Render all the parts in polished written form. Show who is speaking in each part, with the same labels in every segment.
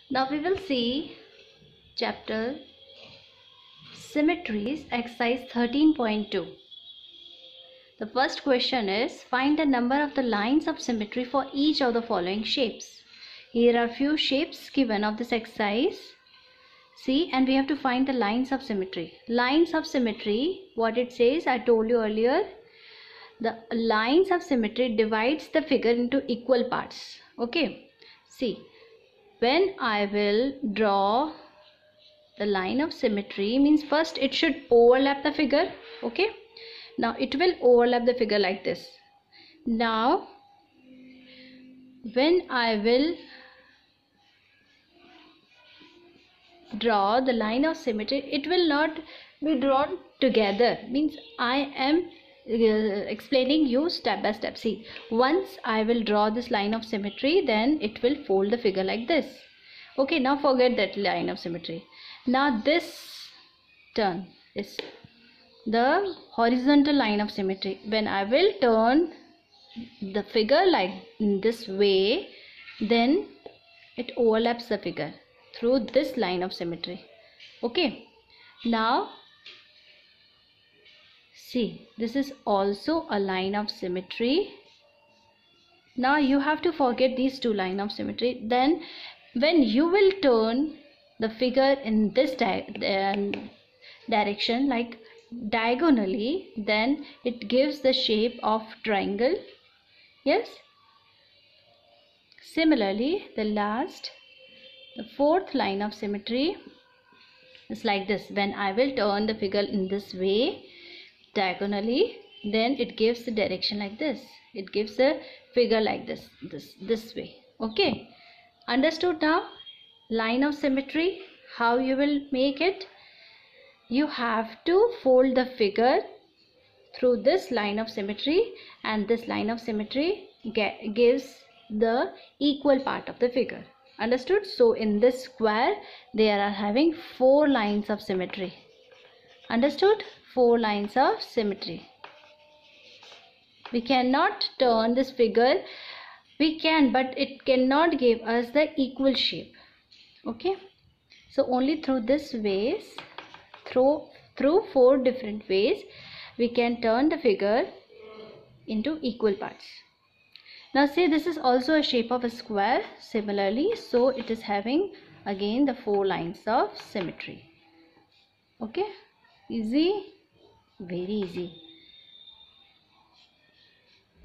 Speaker 1: Now we will see chapter Symmetries, exercise 13.2. The first question is, find the number of the lines of symmetry for each of the following shapes. Here are few shapes given of this exercise. See, and we have to find the lines of symmetry. Lines of symmetry, what it says, I told you earlier, the lines of symmetry divides the figure into equal parts. Okay, see, when I will draw the line of symmetry, means first it should overlap the figure. Okay, now it will overlap the figure like this. Now when I will draw the line of symmetry, it will not be drawn together, means I am explaining you step by step. See, once I will draw this line of symmetry, then it will fold the figure like this. Okay, now forget that line of symmetry. Now this turn is the horizontal line of symmetry. When I will turn the figure like in this way, then it overlaps the figure through this line of symmetry. Okay, now see, this is also a line of symmetry. Now you have to forget these two lines of symmetry. Then when you will turn the figure in this direction, like diagonally, then it gives the shape of triangle. Yes, similarly the fourth line of symmetry is like this. When I will turn the figure in this way diagonally, then it gives the direction like this. It gives the figure like this way. Okay, understood now? Line of symmetry, how you will make it? You have to fold the figure through this line of symmetry, and this line of symmetry gives the equal part of the figure. Understood? So in this square there are having 4 lines of symmetry. Understood? 4 lines of symmetry. We cannot turn this figure. We can, but it cannot give us the equal shape. Okay, so only through this ways, through 4 different ways, we can turn the figure into equal parts. Now see, this is also a shape of a square similarly, so it is having again the 4 lines of symmetry. Okay, easy, very easy.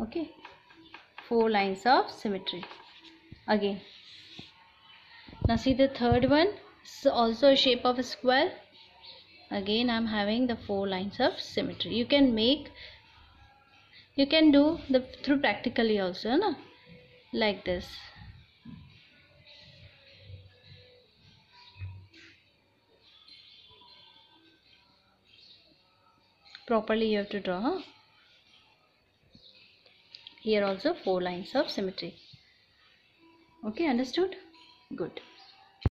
Speaker 1: Okay, 4 lines of symmetry again. Now see the third one, it's also a shape of a square. Again I am having the 4 lines of symmetry. You can do the through practically also, no? Like this. Properly you have to draw, huh? Here also 4 lines of symmetry. Okay, understood? Good.